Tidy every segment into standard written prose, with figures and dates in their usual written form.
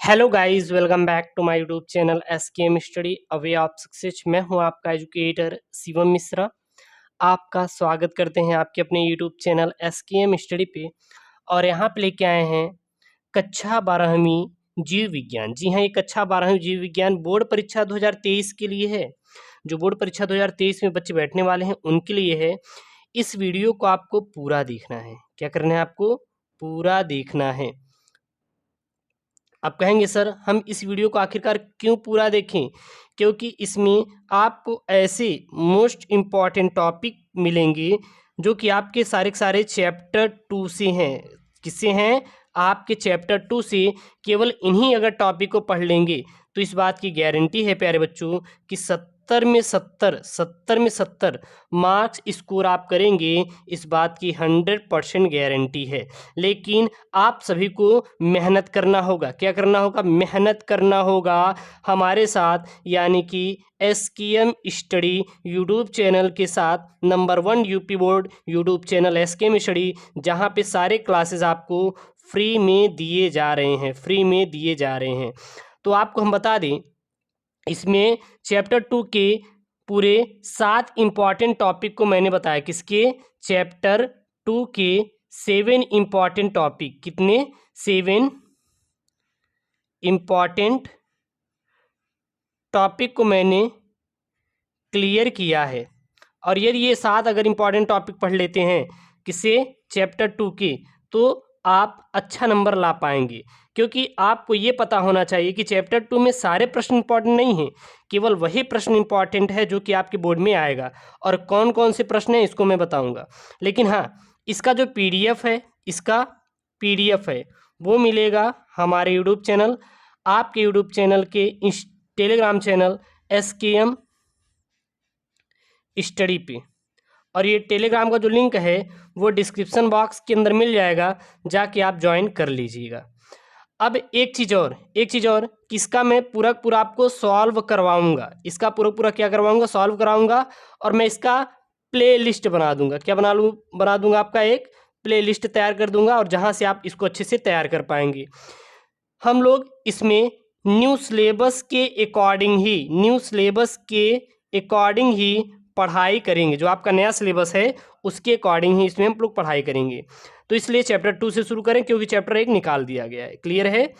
Hello guys, welcome back to my YouTube channel SKM study a way of success. मैं हूं आपका educator Shivam Mishra. आपका स्वागत करते हैं आपके अपने यूट्यूब चैनल एसकेएम स्टडी पे। और यहां पे लेके आए हैं कक्षा 12वीं जीव विज्ञान। जी हाँ, ये कक्षा 12वीं जीव विज्ञान बोर्ड परीक्षा 2023 के लिए है। जो बोर्ड परीक्षा 2023 में बच्चे बैठने वाले हैं उनके लिए है। इस वीडियो को आपको पूरा देखना है। क्या करना है आपको? पूरा देखना है। आप कहेंगे सर हम इस वीडियो को आखिरकार क्यों पूरा देखें? क्योंकि इसमें आपको ऐसे मोस्ट इम्पॉर्टेंट टॉपिक मिलेंगे जो कि आपके सारे के सारे चैप्टर 2 से हैं। किससे हैं? आपके चैप्टर 2 से। केवल इन्हीं अगर टॉपिक को पढ़ लेंगे तो इस बात की गारंटी है प्यारे बच्चों कि 70 में 70 मार्क्स स्कोर आप करेंगे। इस बात की 100% गारंटी है। लेकिन आप सभी को मेहनत करना होगा। क्या करना होगा? मेहनत करना होगा हमारे साथ, यानी कि एसकेएम स्टडी यूट्यूब चैनल के साथ। Number 1 UP board YouTube channel SKM study, जहाँ पे सारे क्लासेस आपको फ्री में दिए जा रहे हैं। फ्री में दिए जा रहे हैं। तो आपको हम बता दें, इसमें चैप्टर 2 के पूरे 7 इम्पॉर्टेंट टॉपिक को मैंने बताया। किसके? चैप्टर 2 के 7 इम्पॉर्टेंट टॉपिक। कितने? 7 इम्पॉर्टेंट टॉपिक को मैंने क्लियर किया है। और यदि ये 7 अगर इम्पॉर्टेंट टॉपिक पढ़ लेते हैं किसे? चैप्टर 2 के, तो आप अच्छा नंबर ला पाएंगे। क्योंकि आपको ये पता होना चाहिए कि चैप्टर 2 में सारे प्रश्न इंपॉर्टेंट नहीं हैं, केवल वही प्रश्न इंपॉर्टेंट है जो कि आपके बोर्ड में आएगा। और कौन कौन से प्रश्न हैं इसको मैं बताऊंगा। लेकिन हाँ, इसका जो पीडीएफ है, इसका पीडीएफ है वो मिलेगा हमारे यूट्यूब चैनल, आपके यूट्यूब चैनल के टेलीग्राम चैनल एसकेएम स्टडी पे। और ये टेलीग्राम का जो लिंक है वो डिस्क्रिप्शन बॉक्स के अंदर मिल जाएगा, जाके आप ज्वाइन कर लीजिएगा। अब एक चीज़ और किसका मैं पूरा पूरा आपको सॉल्व करवाऊंगा। इसका पूरा क्या करवाऊंगा? सॉल्व कराऊंगा। और मैं इसका प्ले लिस्ट बना दूंगा। क्या बना दूंगा? आपका एक प्ले लिस्ट तैयार कर दूंगा, और जहाँ से आप इसको अच्छे से तैयार कर पाएंगे। हम लोग इसमें न्यू सिलेबस के अकॉर्डिंग ही पढ़ाई करेंगे। जो आपका नया सिलेबस है उसके अकॉर्डिंग ही इसमें हम लोग पढ़ाई करेंगे। तो इसलिए चैप्टर 2 से शुरू करें, क्योंकि चैप्टर 1 निकाल दिया गया है। क्लियर है?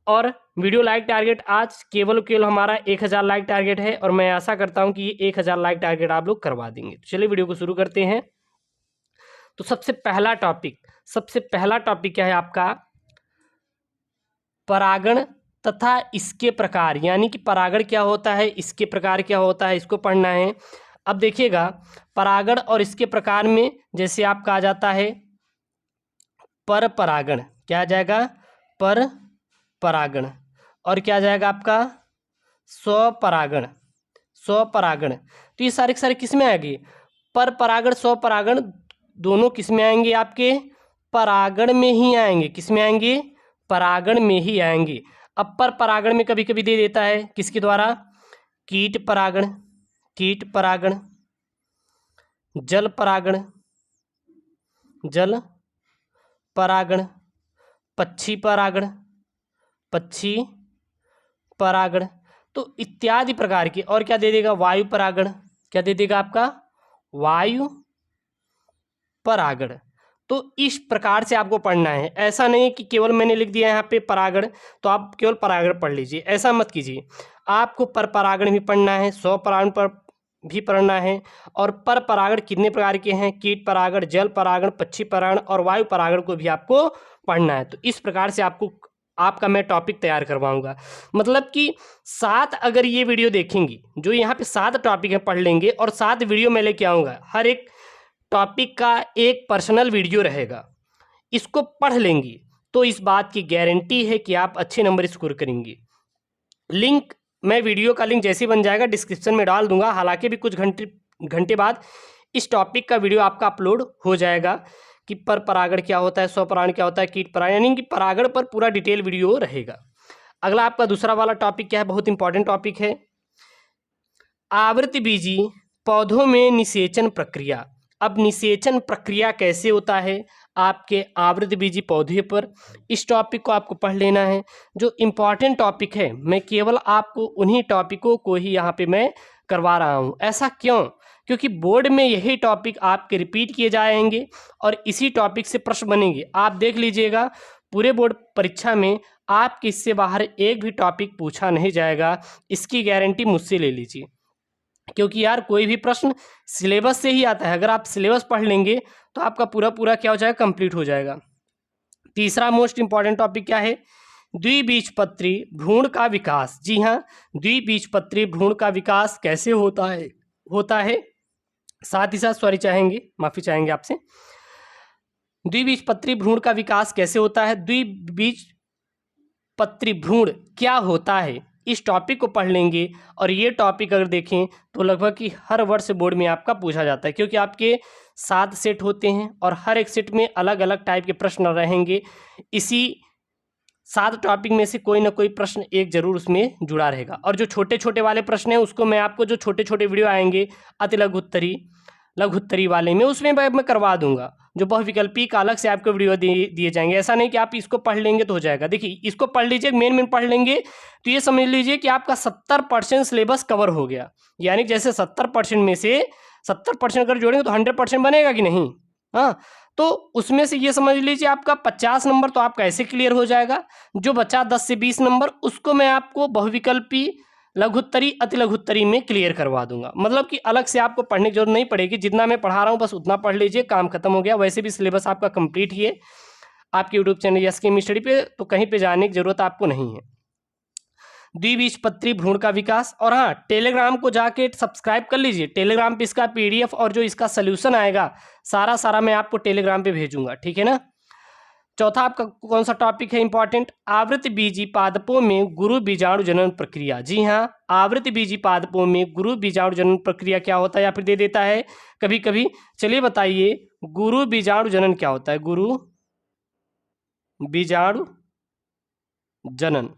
और वीडियो लाइक टारगेट आज केवल हमारा 1000 लाइक टारगेट है, और मैं आशा करता हूं कि ये 1000 लाइक टारगेट आप लोग करवा देंगे। तो चलिए वीडियो को शुरू करते हैं। तो सबसे पहला टॉपिक क्या है आपका? परागण तथा इसके प्रकार। यानी कि परागण क्या होता है, इसके प्रकार क्या होता है, इसको पढ़ना है। अब देखिएगा, परागण और इसके प्रकार में जैसे आपका आ जाता है पर परागण। क्या आ जाएगा? पर परागण। और क्या आ जाएगा आपका? स्वपरागण। तो ये सारे के सारे किस में आएंगे? पर परागण, स्वपरागण दोनों किस में आएंगे? आपके परागण में ही आएंगे। किस में आएंगे? परागण में ही आएंगे। अब पर परागण में कभी कभी दे देता है किसके द्वारा? कीट परागण, जल परागण, पक्षी परागण, तो इत्यादि प्रकार के। और क्या दे देगा? वायु परागण। क्या दे देगा आपका? वायु परागण। तो इस प्रकार से आपको पढ़ना है। ऐसा नहीं कि केवल मैंने लिख दिया यहाँ पे परागण तो आप केवल परागण पढ़ लीजिए, ऐसा मत कीजिए। आपको पर परागण भी पढ़ना है, स्वपरागण पर भी पढ़ना है। और पर परागण कितने प्रकार के हैं? कीट परागण, जल परागण, पक्षी परागण और वायु परागण को भी आपको पढ़ना है। तो इस प्रकार से आपका मैं टॉपिक तैयार करवाऊंगा। मतलब कि 7 अगर ये वीडियो देखेंगी, जो यहाँ पे 7 टॉपिक है पढ़ लेंगे, और 7 वीडियो मैं लेके आऊँगा। हर एक टॉपिक का एक पर्सनल वीडियो रहेगा, इसको पढ़ लेंगी तो इस बात की गारंटी है कि आप अच्छे नंबर स्कोर करेंगे। लिंक, मैं वीडियो का लिंक जैसे बन जाएगा डिस्क्रिप्शन में डाल दूंगा। हालांकि भी कुछ घंटे बाद इस टॉपिक का वीडियो आपका अपलोड हो जाएगा कि पर परागण क्या होता है, स्वपरागण क्या होता है, कीट परागण, यानी कि परागण पर पूरा डिटेल वीडियो रहेगा। अगला आपका दूसरा वाला टॉपिक क्या है? बहुत इंपॉर्टेंट टॉपिक है, आवृतबीजी पौधों में निषेचन प्रक्रिया। अब निषेचन प्रक्रिया कैसे होता है आपके आवृतबीजी पौधे पर। इस टॉपिक को आपको पढ़ लेना है। जो इम्पॉर्टेंट टॉपिक है मैं केवल आपको उन्हीं टॉपिकों को ही यहाँ पे मैं करवा रहा हूँ। ऐसा क्यों? क्योंकि बोर्ड में यही टॉपिक आपके रिपीट किए जाएंगे और इसी टॉपिक से प्रश्न बनेंगे। आप देख लीजिएगा पूरे बोर्ड परीक्षा में आपके इससे बाहर एक भी टॉपिक पूछा नहीं जाएगा, इसकी गारंटी मुझसे ले लीजिए। क्योंकि यार कोई भी प्रश्न सिलेबस से ही आता है। अगर आप सिलेबस पढ़ लेंगे तो आपका पूरा पूरा क्या हो जाएगा, कंप्लीट हो जाएगा। तीसरा मोस्ट इंपॉर्टेंट टॉपिक क्या है? द्विबीजपत्री भ्रूण का विकास। जी हाँ, द्विबीजपत्री भ्रूण का विकास कैसे होता है। साथ ही साथ माफी चाहेंगे आपसे। द्विबीजपत्री भ्रूण का विकास कैसे होता है, द्विबीजपत्री भ्रूण क्या होता है, इस टॉपिक को पढ़ लेंगे। और ये टॉपिक अगर देखें तो लगभग कि हर वर्ष बोर्ड में आपका पूछा जाता है, क्योंकि आपके 7 सेट होते हैं और हर एक सेट में अलग अलग टाइप के प्रश्न रहेंगे। इसी 7 टॉपिक में से कोई ना कोई प्रश्न एक जरूर उसमें जुड़ा रहेगा। और जो छोटे छोटे वाले प्रश्न हैं उसको मैं आपको जो छोटे छोटे वीडियो आएंगे अति लघुत्तरी वाले में, उसमें मैं करवा दूंगा। जो बहुविकल्पी का अलग से आपको वीडियो दिए जाएंगे। ऐसा नहीं कि आप इसको पढ़ लेंगे तो हो जाएगा। देखिए इसको पढ़ लीजिए, मेन पढ़ लेंगे तो ये समझ लीजिए कि आपका 70% सिलेबस कवर हो गया। यानी जैसे 70% में से 70% अगर जोड़ेंगे तो 100% बनेगा कि नहीं। हाँ, तो उसमें से ये समझ लीजिए आपका 50 नंबर तो आपका ऐसे क्लियर हो जाएगा। जो बचा 10 से 20 नंबर उसको मैं आपको बहुविकल्पी, लघुत्तरी, अति लघुत्तरी में क्लियर करवा दूंगा। मतलब कि अलग से आपको पढ़ने की जरूरत नहीं पड़ेगी। जितना मैं पढ़ा रहा हूँ बस उतना पढ़ लीजिए, काम खत्म हो गया। वैसे भी सिलेबस आपका कंप्लीट ही है आपके यूट्यूब चैनल एसके स्टडी पे, तो कहीं पे जाने की जरूरत आपको नहीं है। द्विबीजपत्री भ्रूण का विकास। और हाँ, टेलीग्राम को जाके सब्सक्राइब कर लीजिए। टेलीग्राम पे इसका PDF और जो इसका सोल्यूशन आएगा सारा मैं आपको टेलीग्राम पे भेजूंगा, ठीक है ना। चौथा आपका कौन सा टॉपिक है इंपॉर्टेंट? आवृतबीजी पादपों में गुरु बीजाणु जनन प्रक्रिया। जी हाँ, आवृतबीजी पादपों में गुरु बीजाणु जनन प्रक्रिया क्या होता है, या फिर दे देता है कभी कभी। चलिए बताइए गुरु बीजाणु जनन क्या होता है। गुरु बीजाणु जनन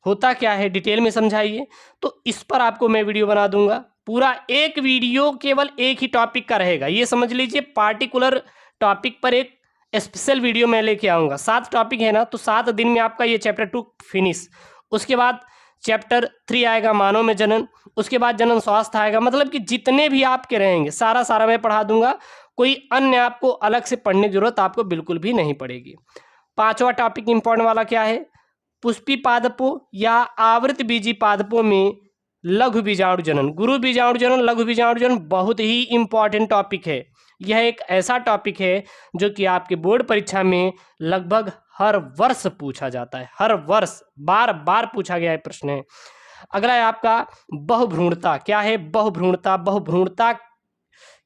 होता क्या है, डिटेल में समझाइए। तो इस पर आपको मैं वीडियो बना दूंगा। पूरा एक वीडियो केवल एक ही टॉपिक का रहेगा। ये समझ लीजिए पार्टिकुलर टॉपिक पर एक स्पेशल वीडियो मैं लेके आऊँगा। 7 टॉपिक है ना, तो 7 दिन में आपका ये चैप्टर 2 फिनिश। उसके बाद चैप्टर 3 आएगा मानव में जनन। उसके बाद जनन स्वास्थ्य आएगा। मतलब कि जितने भी आपके रहेंगे सारा मैं पढ़ा दूंगा। कोई अन्य आपको अलग से पढ़ने की जरूरत आपको बिल्कुल भी नहीं पड़ेगी। 5वां टॉपिक इंपॉर्टेंट वाला क्या है? पुष्पी पादपों या आवृतबीजी पादपों में लघु बीजाणु जनन। गुरु बीजाणु जनन, लघु बीजाणु जनन बहुत ही इंपॉर्टेंट टॉपिक है। यह एक ऐसा टॉपिक है जो कि आपके बोर्ड परीक्षा में लगभग हर वर्ष पूछा जाता है। हर वर्ष बार पूछा गया है प्रश्न है। अगला है आपका बहुभ्रूणता। क्या है बहुभ्रूणता? बहुभ्रूणता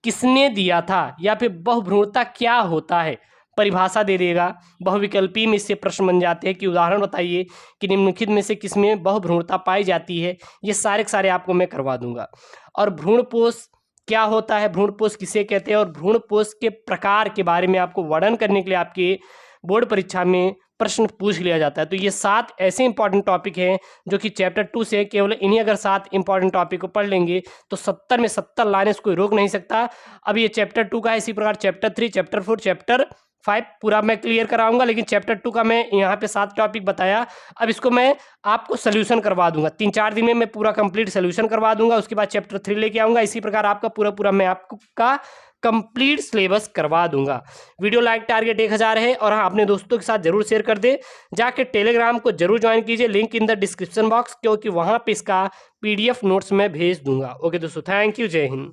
किसने दिया था, या फिर बहुभ्रूणता क्या होता है, परिभाषा दे देगा। बहुविकल्पी में इससे प्रश्न बन जाते हैं कि उदाहरण बताइए कि निम्नलिखित में से किसमें बहुभ्रूणता पाई जाती है। ये सारे आपको मैं करवा दूंगा। और भ्रूणपोष क्या होता है, भ्रूणपोष किसे कहते हैं, और भ्रूणपोष के प्रकार के बारे में आपको वर्णन करने के लिए आपके बोर्ड परीक्षा में प्रश्न पूछ लिया जाता है। तो ये 7 ऐसे इंपॉर्टेंट टॉपिक हैं जो कि चैप्टर 2 से केवल इन्हीं अगर 7 इंपॉर्टेंट टॉपिक को पढ़ लेंगे तो 70 में 70 लाने से कोई रोक नहीं सकता। अब ये चैप्टर 2 का है, इसी प्रकार चैप्टर 3, चैप्टर 4, चैप्टर 5 पूरा मैं क्लियर कराऊंगा। लेकिन चैप्टर 2 का मैं यहाँ पे 7 टॉपिक बताया। अब इसको मैं आपको सोल्यूशन करवा दूंगा। 3-4 दिन में मैं पूरा कंप्लीट सोल्यूशन करवा दूंगा। उसके बाद चैप्टर 3 लेके आऊँगा। इसी प्रकार आपका पूरा मैं आपका कंप्लीट सिलेबस करवा दूंगा। वीडियो लाइक टारगेट 1000 है। और हाँ, अपने दोस्तों के साथ जरूर शेयर कर दे। जाके टेलीग्राम को जरूर ज्वाइन कीजिए, link in the description box, क्योंकि वहाँ पे इसका PDF नोट्स मैं भेज दूंगा। ओके दोस्तों, थैंक यू, जय हिंद।